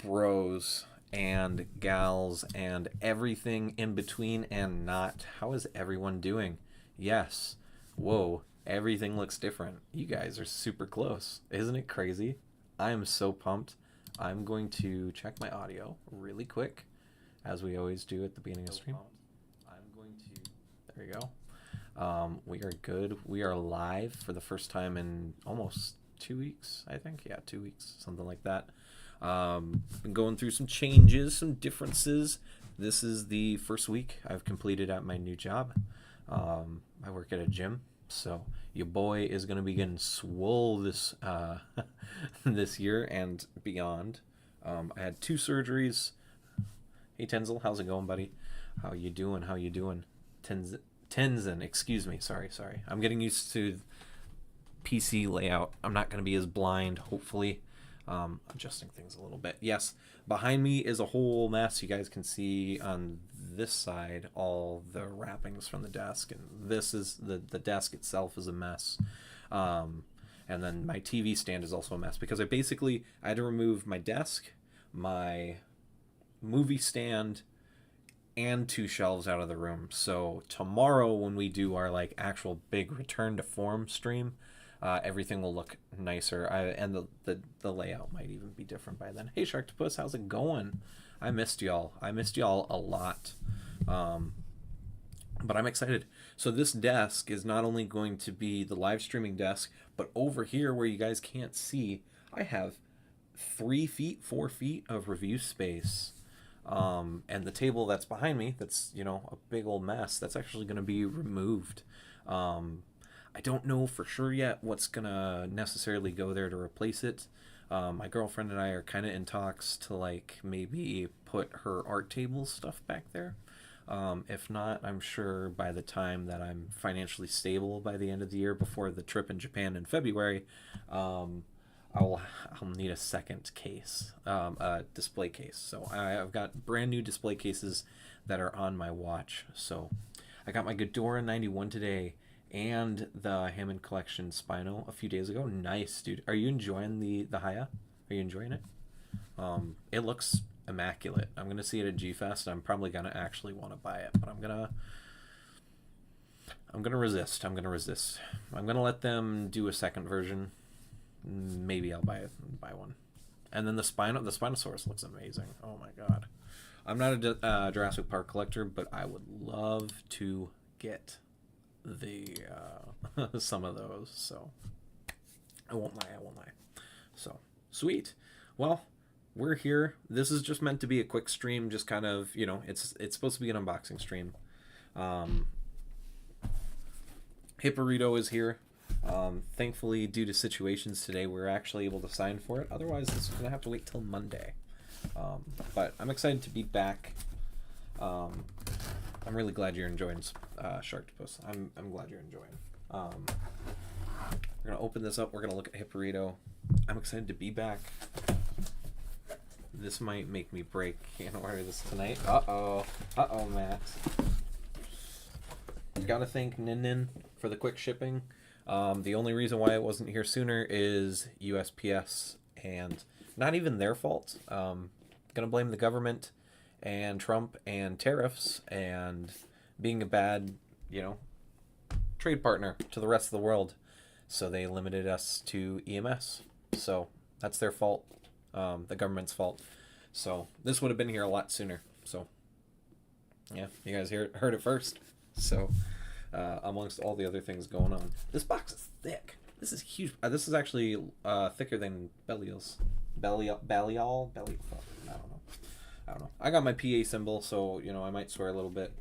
bros and gals and everything in between and not. How is everyone doing? Yes. Whoa, everything looks different. You guys are super close. Isn't it crazy? I am so pumped. I'm going to check my audio really quick, as we always do at the beginning of stream. I'm going to. There we go. We are good. We are live for the first time in almost 2 weeks, I think. Yeah, 2 weeks, something like that. Been going through some changes, some differences. This is the first week I've completed at my new job. I work at a gym, so your boy is going to be getting swole this this year and beyond. I had 2 surgeries. Hey Tenzil, how's it going, buddy? How you doing? How you doing? Tenzin, excuse me. Sorry. I'm getting used to PC layout. I'm not going to be as blind, hopefully. Adjusting things a little bit. Yes, behind me is a whole mess. You guys can see on this side all the wrappings from the desk, and this is the desk itself is a mess. And then my TV stand is also a mess because I had to remove my desk, my movie stand, and 2 shelves out of the room. So tomorrow when we do our actual big return to form stream, everything will look nicer, and the layout might even be different by then. Hey Sharktopus, how's it going? I missed y'all a lot, but I'm excited. So this desk is not only going to be the live streaming desk, but over here where you guys can't see, I have 4 feet of review space. And the table that's behind me, that's a big old mess, that's actually going to be removed. I don't know for sure yet what's going to necessarily go there to replace it. My girlfriend and I are kind of in talks to maybe put her art table stuff back there. If not, I'm sure by the time that I'm financially stable by the end of the year, before the trip in Japan in February, I'll need a second case, a display case. So I've got brand new display cases that are on my watch. So I got my Ghidorah 91 today, and the Hammond Collection Spino a few days ago. Nice, dude. Are you enjoying the Haya? Are you enjoying it? It looks immaculate. I'm gonna see it at G-Fest. I'm probably gonna actually want to buy it, but I'm gonna resist. I'm gonna let them do a second version. Maybe I'll buy one. And then the Spinosaurus looks amazing. Oh my god. I'm not a Jurassic Park collector, but I would love to get the some of those. So I won't lie. So sweet. Well, we're here. This is just meant to be a quick stream, just kind of, it's supposed to be an unboxing stream. Hipporito is here. Thankfully, due to situations today, we're actually able to sign for it. Otherwise, this is going to have to wait till Monday. But I'm excited to be back. I'm really glad you're enjoying Sharktopus. I'm glad you're enjoying. We're going to open this up. We're going to look at Hipporito. I'm excited to be back. This might make me break in order this tonight. Uh-oh, Matt. Gotta thank Nin for the quick shipping. The only reason why it wasn't here sooner is USPS, and not even their fault. Gonna blame the government and Trump and tariffs and being a bad, trade partner to the rest of the world. So they limited us to EMS. So that's their fault, the government's fault. So this would have been here a lot sooner. So yeah, you guys heard it first. So amongst all the other things going on, this box is thick. This is huge. This is actually thicker than Belial's. Belial. I don't know. I got my PA symbol, so I might swear a little bit.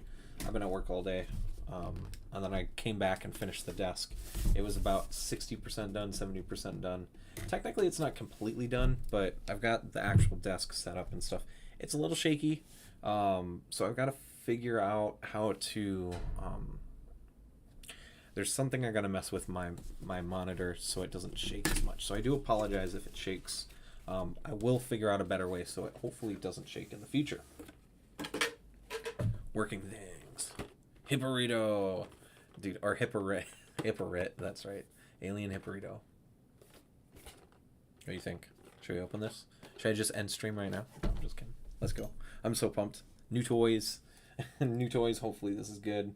I've been at work all day, and then I came back and finished the desk. It was about 60% done, 70% done. Technically, it's not completely done, but I've got the actual desk set up and stuff. It's a little shaky, so I've got to figure out how to. There's something I gotta mess with my monitor so it doesn't shake as much. So I do apologize if it shakes. I will figure out a better way so it hopefully doesn't shake in the future. Working things. Hipporito. Dude, or Hipporit, that's right. Alien Hipporito. What do you think? Should we open this? Should I just end stream right now? No, I'm just kidding. Let's go. I'm so pumped. New toys. New toys. Hopefully this is good.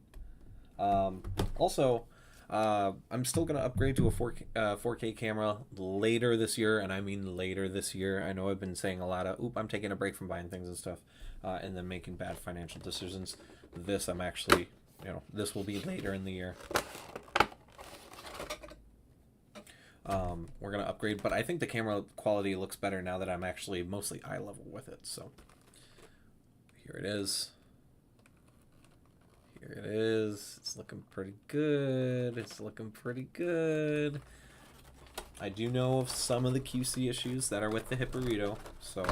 Also, I'm still going to upgrade to a 4K camera later this year, and I mean later this year. I know I've been saying a lot of, I'm taking a break from buying things and stuff, and then making bad financial decisions. This, I'm actually, this will be later in the year. We're going to upgrade, but I think the camera quality looks better now that I'm actually mostly eye level with it, so here it is. Here it is. It's looking pretty good. It's looking pretty good. I do know of some of the QC issues that are with the Hipporito, so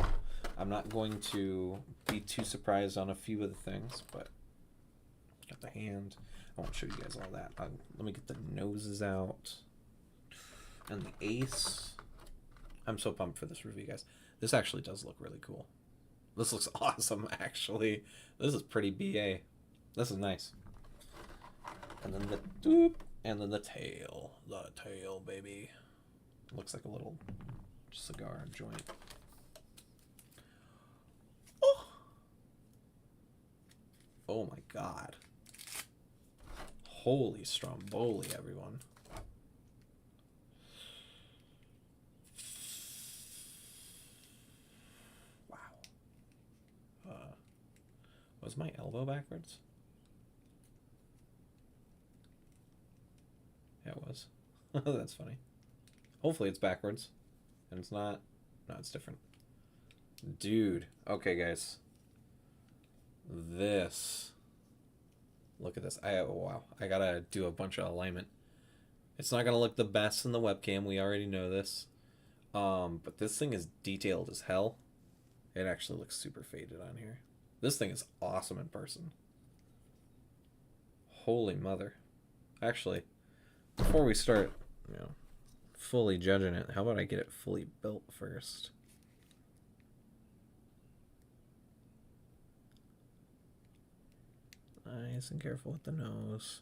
I'm not going to be too surprised on a few of the things, but got the hand. I won't show you guys all that. Let me get the noses out. And the ace. I'm so pumped for this review, guys. This actually does look really cool. This looks awesome, actually. This is pretty BA. This is nice. And then the doop, and then the tail. The tail, baby. Looks like a little cigar joint. Oh! Oh my god. Holy stromboli, everyone. Wow. Was my elbow backwards? Yeah, it was. That's funny. Hopefully it's backwards. And it's not. No, it's different. Dude. Okay, guys. This. Look at this. Oh, wow. I gotta do a bunch of alignment. It's not gonna look the best in the webcam. We already know this. But this thing is detailed as hell. It actually looks super faded on here. This thing is awesome in person. Holy mother. Actually, before we start, fully judging it, how about I get it fully built first? Nice and careful with the nose.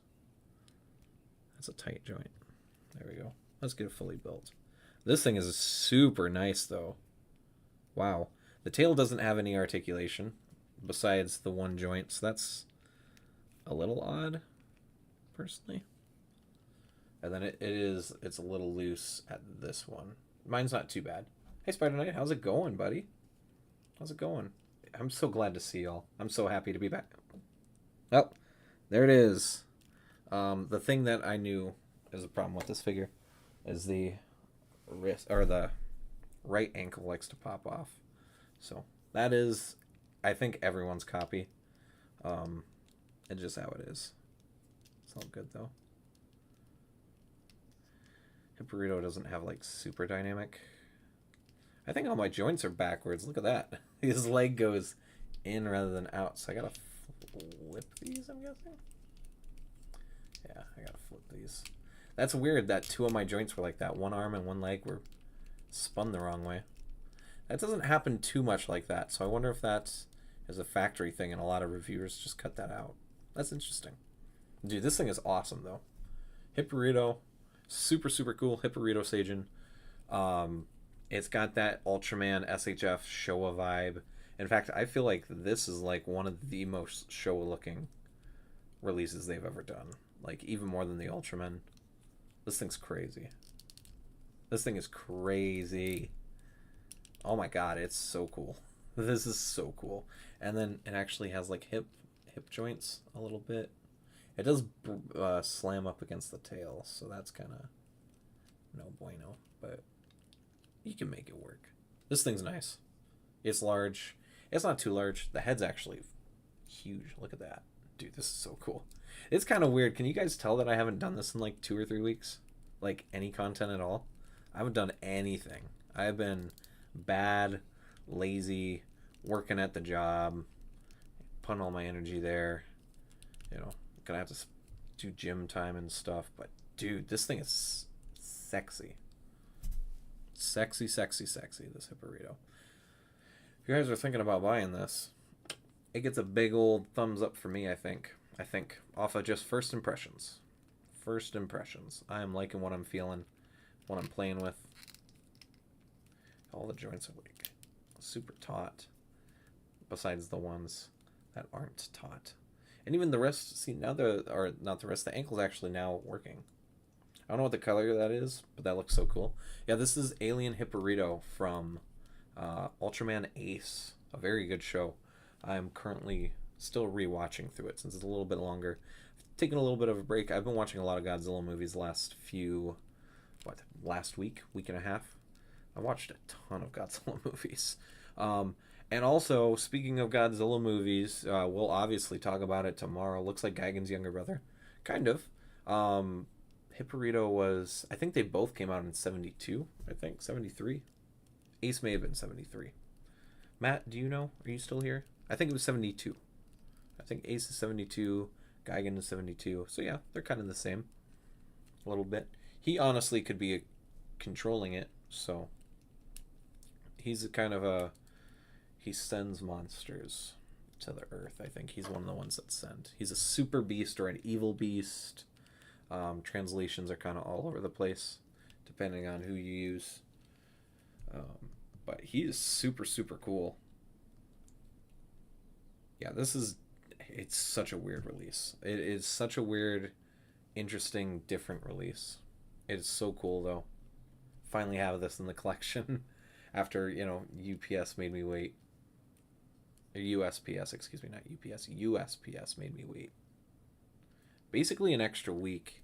That's a tight joint. There we go. Let's get it fully built. This thing is super nice, though. Wow. The tail doesn't have any articulation besides the one joint, so that's a little odd, personally. And then it's a little loose at this one. Mine's not too bad. Hey, Spider Knight, how's it going, buddy? How's it going? I'm so glad to see y'all. I'm so happy to be back. Oh, there it is. The thing that I knew is a problem with this figure is the wrist, or the right ankle likes to pop off. So that is, I think, everyone's copy. It's just how it is. It's all good, though. Hipporito doesn't have, like, super dynamic. I think all my joints are backwards. Look at that. His leg goes in rather than out. So I gotta flip these, I'm guessing? Yeah, I gotta flip these. That's weird that two of my joints were like that. One arm and one leg were spun the wrong way. That doesn't happen too much like that. So I wonder if that is a factory thing and a lot of reviewers just cut that out. That's interesting. Dude, this thing is awesome, though. Hipporito. Super, super cool. Hipporito Sajin. It's got that Ultraman SHF Showa vibe. In fact, I feel like this is like one of the most Showa looking releases they've ever done. Like, even more than the Ultraman. This thing's crazy. This thing is crazy. Oh my god, it's so cool. This is so cool. And then it actually has like hip joints a little bit. It does slam up against the tail, so that's kind of no bueno, but you can make it work. This thing's nice. It's large. It's not too large. The head's actually huge. Look at that. Dude, this is so cool. It's kind of weird. Can you guys tell that I haven't done this in like 2 or 3 weeks? Like any content at all? I haven't done anything. I've been bad, lazy, working at the job, putting all my energy there. Gonna have to do gym time and stuff, but dude, this thing is sexy. Sexy, sexy, sexy, this Hipporito. If you guys are thinking about buying this, it gets a big old thumbs up for me, I think. Off of just first impressions. First impressions. I am liking what I'm feeling, what I'm playing with. All the joints are like super taut. Besides the ones that aren't taut. And even the rest, see, now or not the rest, the ankle's actually now working. I don't know what the color that is, but that looks so cool. Yeah, this is Alien Hipporito from Ultraman Ace. A very good show. I'm currently still rewatching through it since it's a little bit longer. I've taken a little bit of a break. I've been watching a lot of Godzilla movies last week and a half. I watched a ton of Godzilla movies. And also, speaking of Godzilla movies, we'll obviously talk about it tomorrow. Looks like Gigan's younger brother. Kind of. Hipporito was... I think they both came out in 72, I think. 73? Ace may have been 73. Matt, do you know? Are you still here? I think it was 72. I think Ace is 72, Gigan is 72. So yeah, they're kind of the same. A little bit. He honestly could be controlling it, so... He's kind of a... He sends monsters to the earth. I think he's one of the ones that send. He's a super beast or an evil beast. Translations are kind of all over the place, depending on who you use. But he is super, super cool. Yeah, it's such a weird release. It is such a weird, interesting, different release. It is so cool, though. Finally have this in the collection after, UPS made me wait. Or USPS, excuse me, not UPS. USPS made me wait. Basically an extra week.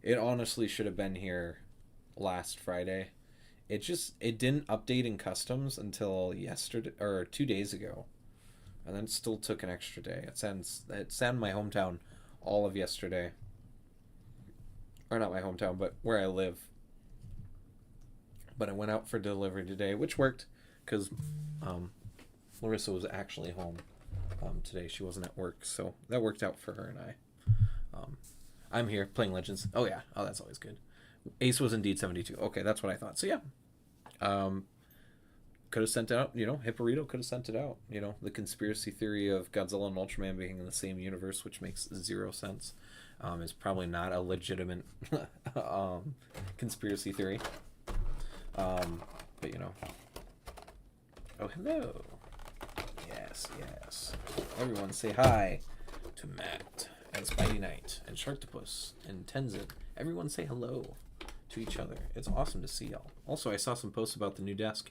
It honestly should have been here last Friday. It didn't update in customs until yesterday or 2 days ago. And then it still took an extra day. It sat in my hometown all of yesterday. Or not my hometown, but where I live. But I went out for delivery today, which worked because Larissa was actually home today. She wasn't at work, so that worked out for her and I. I'm here playing Legends. Oh, yeah. Oh, that's always good. Ace was indeed 72. Okay, that's what I thought. So, yeah. Could have sent it out. Hipporito could have sent it out. The conspiracy theory of Godzilla and Ultraman being in the same universe, which makes 0 sense, is probably not a legitimate conspiracy theory. But, Oh, hello. Yes. Everyone say hi to Matt and Spidey Knight and Sharktopus and Tenzin. Everyone say hello to each other. It's awesome to see y'all. Also, I saw some posts about the new desk.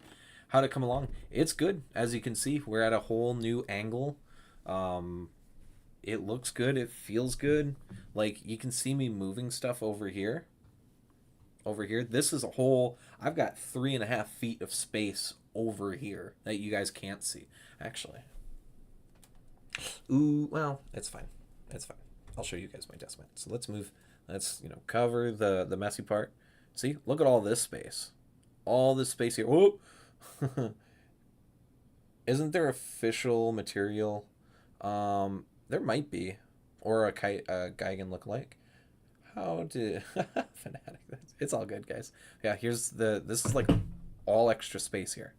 How'd it come along? It's good. As you can see, we're at a whole new angle. It looks good. It feels good. Like, you can see me moving stuff over here. This is a whole... I've got 3.5 feet of space over here that you guys can't see, actually. Ooh, well, it's fine. I'll show you guys my desk mat. So let's move. Let's, cover the messy part. See? Look at all this space. All this space here. Whoa! Isn't there official material? There might be. Or a Gigan look-alike. How did... Fanatic. It's all good, guys. Yeah, this is like all extra space here.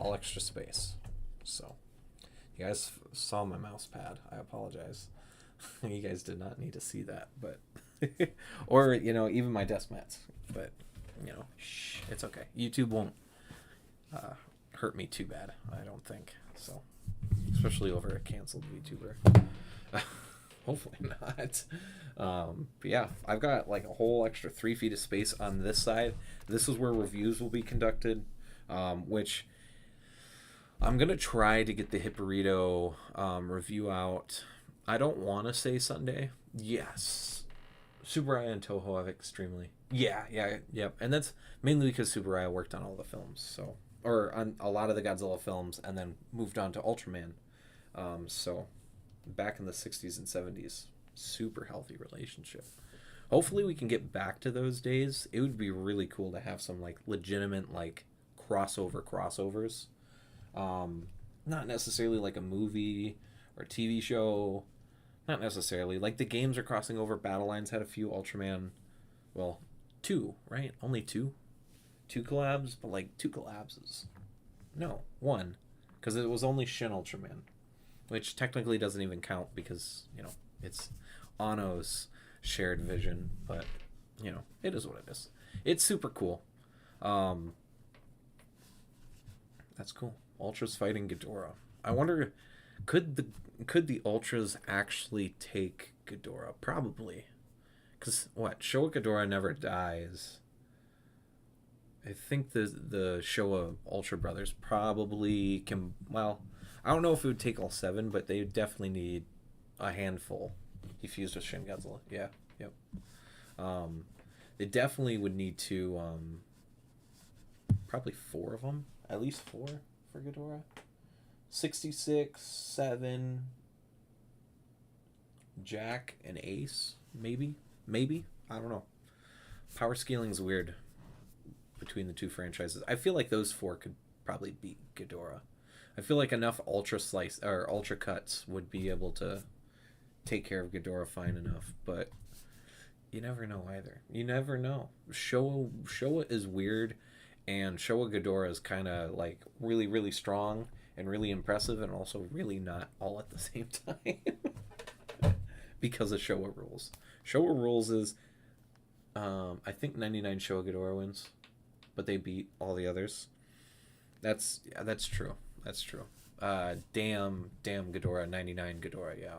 All extra space. So, you guys saw my mouse pad. I apologize. You guys did not need to see that, but... or, even my desk mats. But, shh, it's okay. YouTube won't hurt me too bad, I don't think. So, especially over a canceled VTuber. Hopefully not. But yeah, I've got like a whole extra 3 feet of space on this side. This is where reviews will be conducted, which I'm going to try to get the Hipporito review out. I don't want to say Sunday. Yes. Tsuburaya and Toho have extremely... Yeah. And that's mainly because Tsuburaya worked on all the films, so... Or on a lot of the Godzilla films, and then moved on to Ultraman. So, back in the 60s and 70s, super healthy relationship. Hopefully we can get back to those days. It would be really cool to have some, like, legitimate, like, crossovers. Not necessarily like a movie or TV show. Not necessarily. Like, the games are crossing over. Battle Lines had a few Ultraman... Well, 2, right? Only 2? 2 collabs? But, like, 2 collabs is... No, 1. Because it was only Shin Ultraman. Which technically doesn't even count because, it's Anno's shared vision. But, it is what it is. It's super cool. That's cool. Ultras fighting Ghidorah. I wonder, could the Ultras actually take Ghidorah? Probably. Because what? Showa Ghidorah never dies. I think the Showa Ultra Brothers probably can. Well, I don't know if it would take all seven, but they definitely need a handful. He fused with Shin Godzilla. Yeah. Yep. Um, they definitely would need to. Probably four of them. At least four for Ghidorah. 66, 7, Jack, and Ace. Maybe. Maybe. I don't know. Power scaling is weird between the two franchises. I feel like those four could probably beat Ghidorah. I feel like enough ultra slice or ultra cuts would be able to take care of Ghidorah fine enough, but you never know either. You never know. Showa is weird, and Showa Ghidorah is kind of like really really strong and really impressive, and also really not all at the same time because of Showa rules. Showa rules is I think 99 Showa Ghidorah wins, but they beat all the others. That's true. That's true. Damn Ghidorah, 99 Ghidorah, yeah.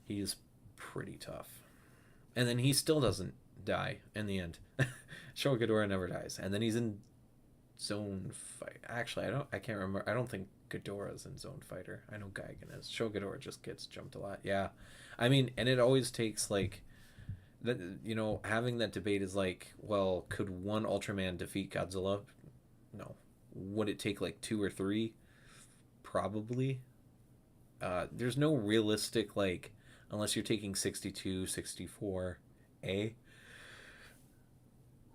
He's pretty tough. And then he still doesn't die in the end. Showa Ghidorah never dies. And then he's in Zone Fight. Actually, I can't remember. I don't think Ghidorah's in Zone Fighter. I know Gigan is. Showa Ghidorah just gets jumped a lot. Yeah. I mean, and it always takes like that, having that debate is like, well, could one Ultraman defeat Godzilla? No. Would it take like two or three? Probably. There's no realistic, like, unless you're taking 62, 64A,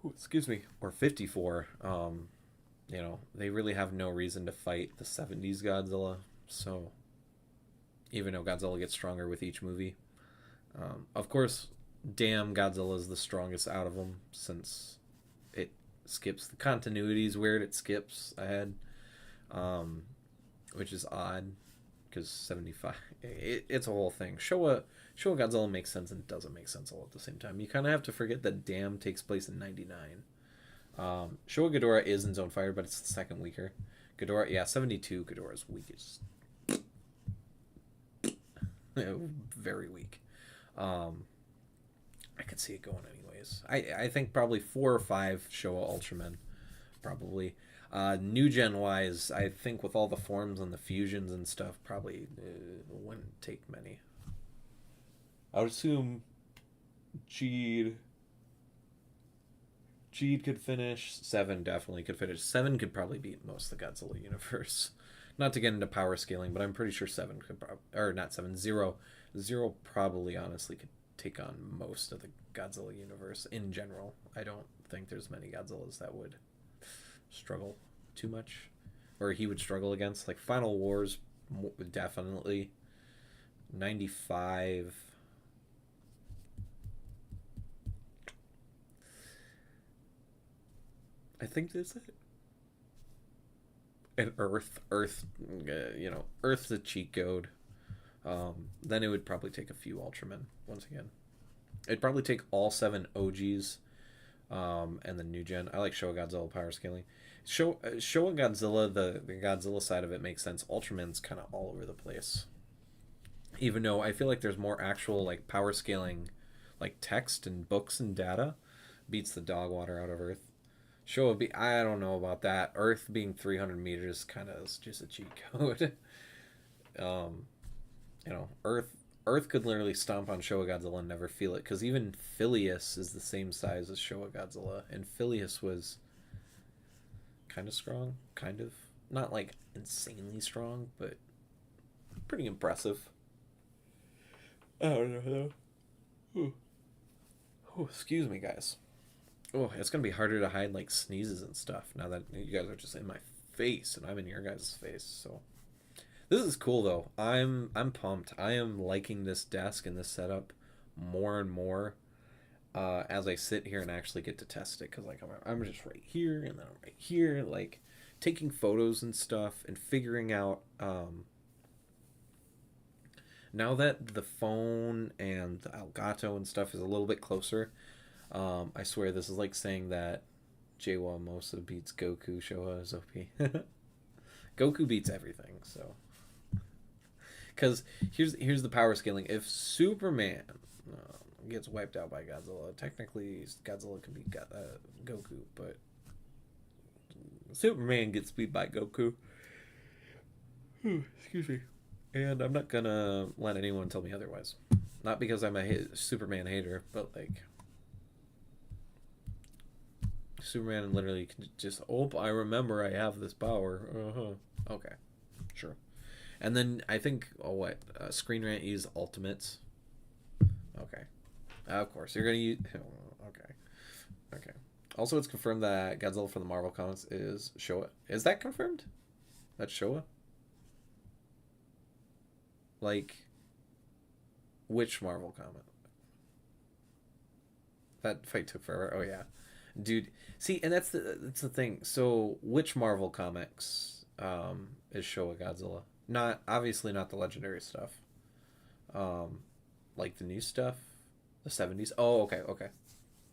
excuse me, or 54. They really have no reason to fight the 70s Godzilla. So, even though Godzilla gets stronger with each movie, of course, damn Godzilla is the strongest out of them since it skips the continuity is weird. It skips ahead, which is odd because 75. It's a whole thing. Showa Godzilla makes sense and doesn't make sense all at the same time. You kind of have to forget that Damn takes place in 99. Showa Ghidorah is in Zone Fire, but it's the second weaker. Ghidorah, yeah, 72. Ghidorah is weakest. Very weak. I could see it going anyways. I think probably 4 or 5 Showa Ultramen, probably. New gen wise, I think with all the forms and the fusions and stuff, probably wouldn't take many. I would assume Jeed could finish. 7 definitely could finish. 7 could probably beat most of the Godzilla universe. Not to get into power scaling, but I'm pretty sure 7 could or not 7, 0. 0 probably honestly could take on most of the Godzilla universe in general. I don't think there's many Godzillas that would struggle too much, or he would struggle against. Like Final Wars, definitely. 95. I think that's it. And Earth's a cheat code. Then it would probably take a few Ultramen once again. It'd probably take all 7 OGs, and the new gen. I like Showa Godzilla power scaling. Showa Godzilla, the Godzilla side of it makes sense. Ultraman's kind of all over the place. Even though I feel like there's more actual like power scaling, like text and books and data, beats the dog water out of Earth. I don't know about that. Earth being 300 meters kind of is just a cheat code. Earth could literally stomp on Showa Godzilla and never feel it, because even Phileas is the same size as Showa Godzilla, and Phileas was kind of strong, kind of not like insanely strong, but pretty impressive. I don't know though. Oh, excuse me, guys. Oh, it's gonna be harder to hide like sneezes and stuff now that you guys are just in my face and I'm in your guys' face. So this is cool though. I'm pumped. I am liking this desk and this setup more and more as I sit here and actually get to test it, because like I'm just right here and then I'm right here, like taking photos and stuff and figuring out. Now that the phone and the Elgato and stuff is a little bit closer, I swear this is like saying that Mosa beats Goku. Showa is OP. Goku beats everything. So, because here's the power scaling. If Superman gets wiped out by Godzilla, technically Godzilla can beat Goku, but Superman gets beat by Goku. Excuse me. And I'm not gonna let anyone tell me otherwise. Not because I'm a Superman hater, but like Superman literally can just, oh, I remember I have this power. Okay, sure. And then I think, Screen Rant used Ultimates. Okay. Of course, you're gonna use. Okay. Okay. Also, it's confirmed that Godzilla from the Marvel comics is Showa. Is that confirmed? That's Showa? Like, which Marvel comic? That fight took forever. Oh yeah, dude. See, and that's the thing. So, which Marvel comics is Showa Godzilla? Not obviously not the legendary stuff. Um, like the new stuff, the 70s. Oh, okay, okay,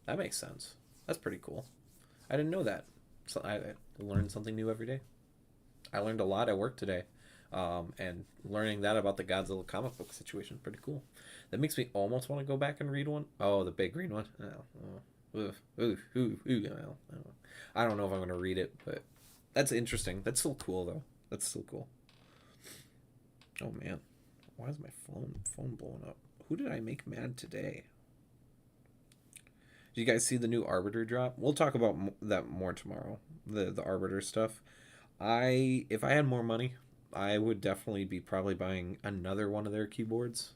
that makes sense. That's pretty cool. I didn't know that. So I learned something new every day. I learned a lot at work today, and learning that about the Godzilla comic book situation pretty cool. That makes me almost want to go back and read one. Oh, the big green one. I don't know if I'm gonna read it, but that's interesting. That's still cool though. That's still cool. Oh man, why is my phone blowing up? Who did I make mad today? Did you guys see the new Arbiter drop? We'll talk about that more tomorrow. The Arbiter stuff. If I had more money, I would definitely be probably buying another one of their keyboards,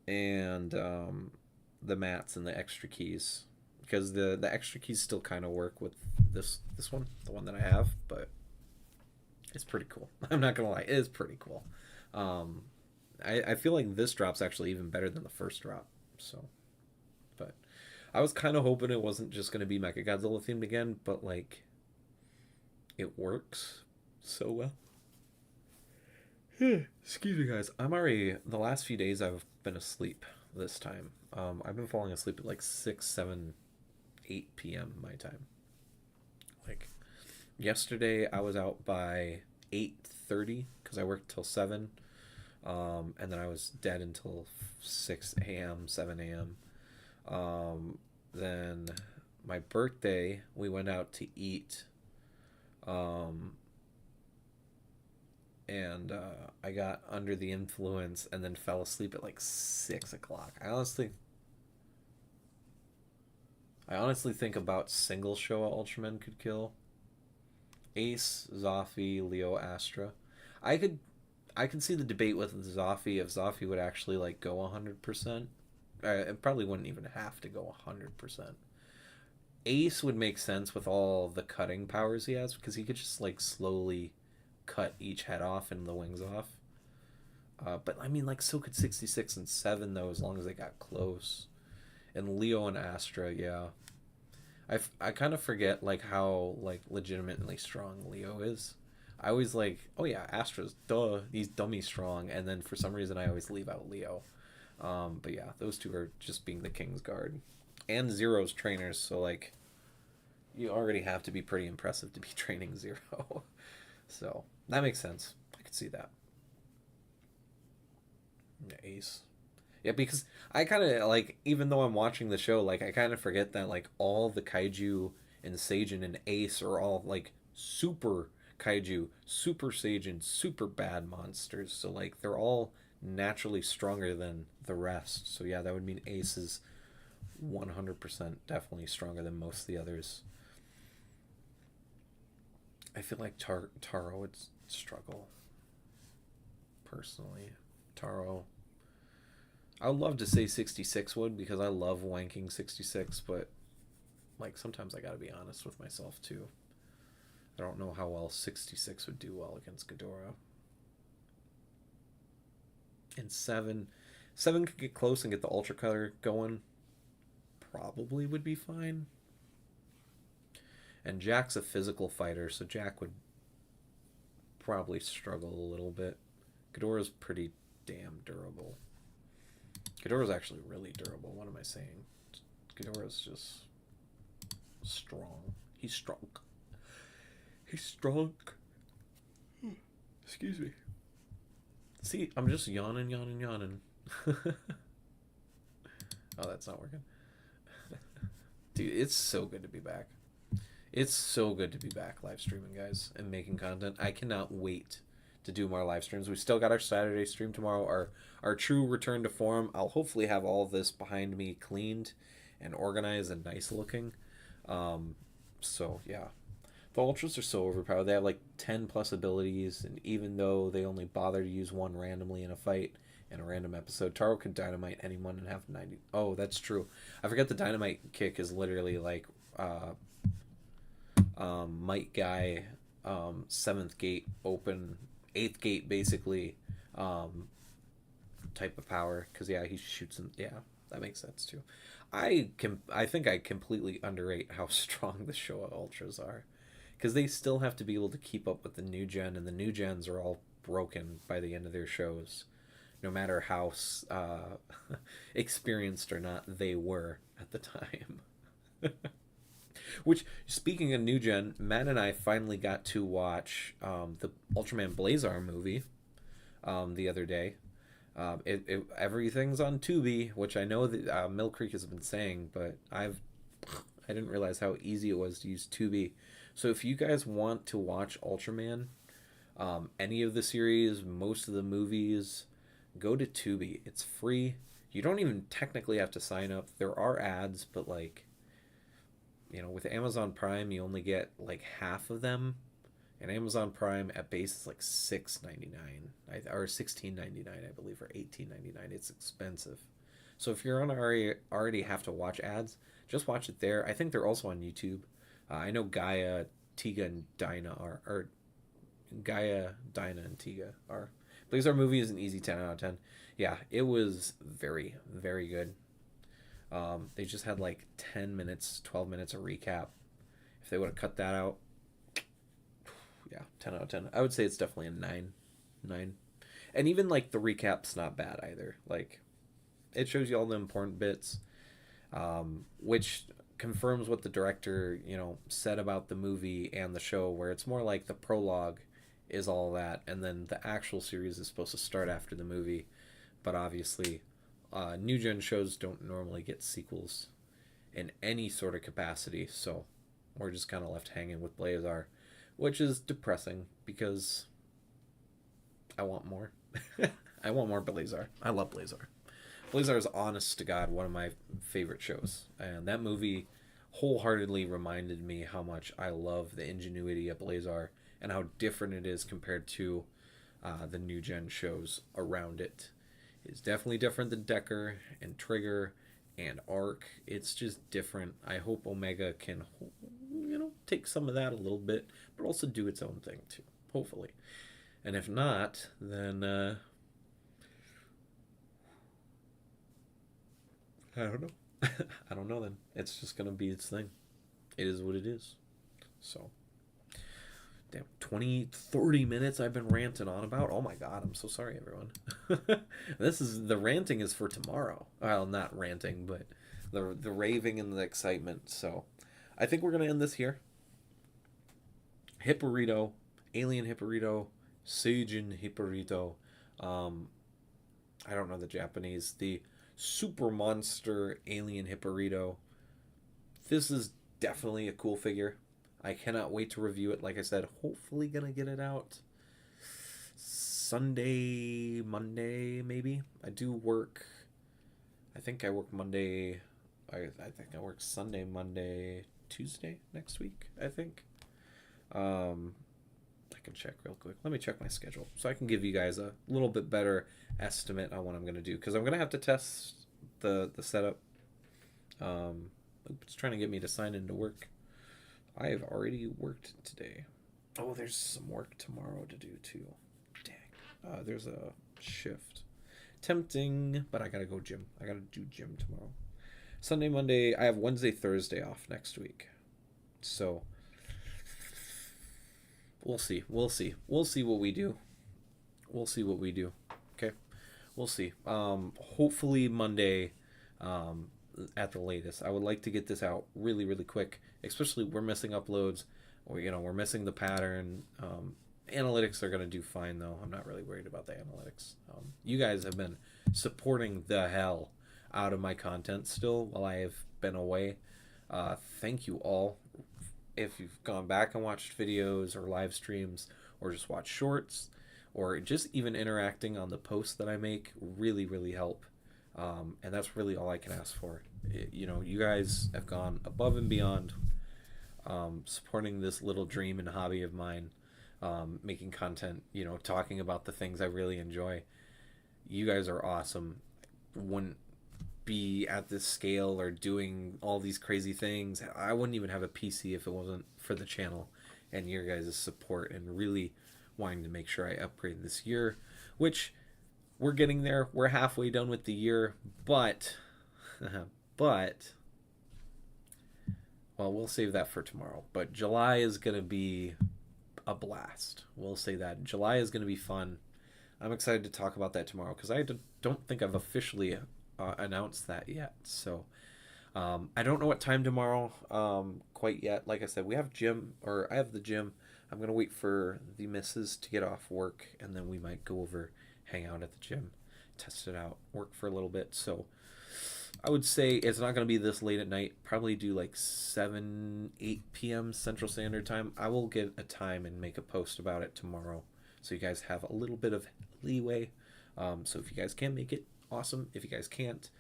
and the mats and the extra keys, because the extra keys still kind of work with this one, the one that I have, but it's pretty cool. I'm not gonna lie, it is pretty cool. I feel like this drop's actually even better than the first drop. So, but I was kind of hoping it wasn't just gonna be Mechagodzilla themed again, but like it works so well. Excuse me, guys. I'm already the last few days I've been asleep this time. I've been falling asleep at like 6, 7, 8 p.m. my time. Like yesterday, I was out by 8:30 because I worked till 7, and then I was dead until 6 a.m., 7 a.m. Then my birthday, we went out to eat, and I got under the influence and then fell asleep at like 6 o'clock. I honestly think about single Showa Ultraman could kill Ace, Zoffy, Leo, Astra. I could I could see the debate with Zoffy if Zoffy would actually like go 100%. It probably wouldn't even have to go 100%. Ace would make sense with all the cutting powers he has because he could just like slowly cut each head off and the wings off. But I mean, like, so could 66 and 7 though, as long as they got close. And Leo and Astra, yeah. I kind of forget like how like legitimately strong Leo is. I always like, oh yeah, Astra's he's dummy strong, and then for some reason I always leave out Leo. But yeah, those two are just being the King's Guard and Zero's trainers, so like you already have to be pretty impressive to be training Zero. So that makes sense. I could see that. Yeah, Ace. Yeah, because I kind of like, even though I'm watching the show, like I kind of forget that like all the kaiju and Seijin and Ace are all like super kaiju, super Seijin, super bad monsters. So like they're all naturally stronger than the rest. So yeah, that would mean Ace is 100% definitely stronger than most of the others. I feel like Taro would struggle personally. Taro, I would love to say 66 would because I love wanking 66, but like sometimes I gotta be honest with myself too. I don't know how well 66 would do well against Ghidorah. And 7 could get close and get the Ultra Cutter going. Probably would be fine. And Jack's a physical fighter, so Jack would probably struggle a little bit. Ghidorah's pretty damn durable. Ghidorah's actually really durable. What am I saying? Ghidorah's just strong. He's strong. He's strong. Excuse me. See, I'm just yawning, yawning, yawning. Oh, that's not working. Dude, it's so good to be back. It's so good to be back live streaming, guys, and making content. I cannot wait to do more live streams. We still got our Saturday stream tomorrow, our true return to form. I'll hopefully have all of this behind me cleaned and organized and nice looking. So yeah. The ultras are so overpowered. They have like 10 plus abilities, and even though they only bother to use one randomly in a fight in a random episode, Taro could dynamite anyone and have 90. Oh, that's true. I forget the dynamite kick is literally like Might Guy, 7th gate open, 8th gate basically, type of power. Because yeah, he shoots them. Yeah, that makes sense too. I think I completely underrate how strong the Showa Ultras are, because they still have to be able to keep up with the new gen, and the new gens are all broken by the end of their shows, no matter how experienced or not they were at the time. Which, speaking of new gen, Matt and I finally got to watch the Ultraman Blazar movie the other day. Everything's on Tubi, which I know that Mill Creek has been saying, but I didn't realize how easy it was to use Tubi. So if you guys want to watch Ultraman, any of the series, most of the movies, go to Tubi. It's free. You don't even technically have to sign up. There are ads, but like, with Amazon Prime, you only get like half of them. And Amazon Prime at base is like $6.99 or $16.99, I believe, or $18.99. It's expensive. So if you're already have to watch ads, just watch it there. I think they're also on YouTube. I know Gaia, Tiga, and Dinah are, or Gaia, Dinah, and Tiga are. Blazar movie is an easy 10 out of 10. Yeah, it was very, very good. They just had like 10 minutes, 12 minutes of recap. If they would have cut that out, yeah, 10 out of 10. I would say it's definitely a 9. And even like the recap's not bad either. Like, it shows you all the important bits, which confirms what the director, said about the movie and the show, where it's more like the prologue is all that, and then the actual series is supposed to start after the movie. But obviously, new gen shows don't normally get sequels in any sort of capacity, so we're just kind of left hanging with Blazar, which is depressing because I want more. I want more Blazar. I love Blazar. Blazar is, honest to God, one of my favorite shows, and that movie wholeheartedly reminded me how much I love the ingenuity of Blazar and how different it is compared to the new gen shows around it. It's definitely different than Decker and Trigger and Arc. It's just different. I hope Omega can, take some of that a little bit, but also do its own thing too, hopefully. And if not, then I don't know. I don't know then. It's just going to be its thing. It is what it is. So, damn, 30 minutes I've been ranting on about. Oh my God, I'm so sorry, everyone. The ranting is for tomorrow. Well, not ranting, but the raving and the excitement. So, I think we're going to end this here. Hipporito, Alien Hipporito, Seijin Hipporito. I don't know the Japanese. The Super Monster Alien Hipporito. This is definitely a cool figure. I cannot wait to review it. Like I said, hopefully gonna get it out Sunday, Monday, maybe. I do work. I think I work Monday. I think I work Sunday, Monday, Tuesday next week, I think. I can check real quick. Let me check my schedule so I can give you guys a little bit better estimate on what I'm going to do, because I'm going to have to test the setup. It's trying to get me to sign into work. I have already worked today. Oh, there's some work tomorrow to do too. Dang. There's a shift. Tempting, but I got to go gym. I got to do gym tomorrow. Sunday, Monday. I have Wednesday, Thursday off next week. So we'll see. We'll see what we do. Okay. We'll see. Hopefully Monday, at the latest. I would like to get this out really, really quick. Especially we're missing uploads, or we're missing the pattern. Analytics are gonna do fine though. I'm not really worried about the analytics. You guys have been supporting the hell out of my content still while I have been away. Thank you all. If you've gone back and watched videos or live streams or just watched shorts or just even interacting on the posts that I make, really, really help. And that's really all I can ask for. You guys have gone above and beyond, supporting this little dream and hobby of mine, making content, talking about the things I really enjoy. You guys are awesome. Wouldn't be at this scale or doing all these crazy things. I wouldn't even have a PC if it wasn't for the channel and your guys' support and really wanting to make sure I upgrade this year, which we're getting there. We're halfway done with the year, but well, we'll save that for tomorrow. But July is going to be a blast. We'll say that. July is going to be fun. I'm excited to talk about that tomorrow because I don't think I've officially announced that yet. So I don't know what time tomorrow quite yet. Like I said, I have the gym. I'm going to wait for the missus to get off work, and then we might go over, hang out at the gym, test it out, work for a little bit. So I would say it's not going to be this late at night. Probably do like 8 p.m. Central Standard Time. I will get a time and make a post about it tomorrow, so you guys have a little bit of leeway. So if you guys can make it, awesome. If you guys can't,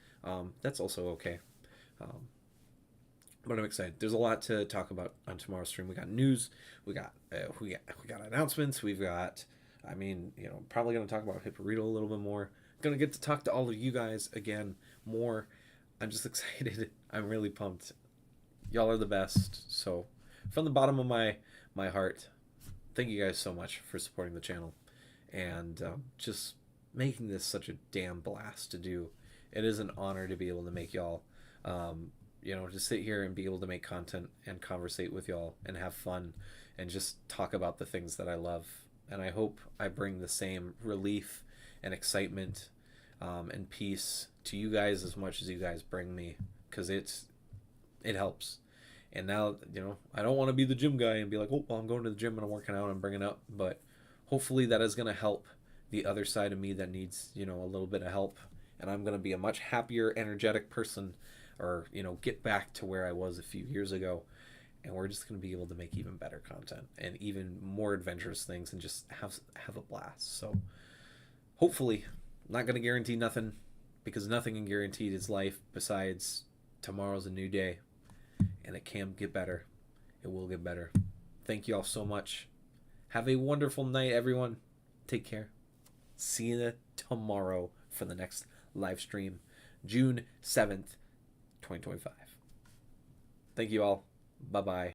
that's also okay. But I'm excited. There's a lot to talk about on tomorrow's stream. We got news. We got announcements. We've got, probably going to talk about Hipporito a little bit more. Going to get to talk to all of you guys again more. I'm just excited. I'm really pumped. Y'all are the best. So from the bottom of my heart, thank you guys so much for supporting the channel and just making this such a damn blast to do. It is an honor to be able to make y'all, to sit here and be able to make content and conversate with y'all and have fun and just talk about the things that I love. And I hope I bring the same relief and excitement and peace to you guys as much as you guys bring me, because it helps. And now, I don't want to be the gym guy and be like, oh, well, I'm going to the gym and I'm working out and bringing up, but hopefully that is going to help the other side of me that needs, a little bit of help. And I'm going to be a much happier, energetic person, or, get back to where I was a few years ago. And we're just going to be able to make even better content and even more adventurous things and just have a blast. So hopefully, I'm not going to guarantee nothing, because nothing in guaranteed is life besides tomorrow's a new day. And it can get better. It will get better. Thank you all so much. Have a wonderful night, everyone. Take care. See you tomorrow for the next live stream, June 7th, 2025. Thank you all. Bye-bye.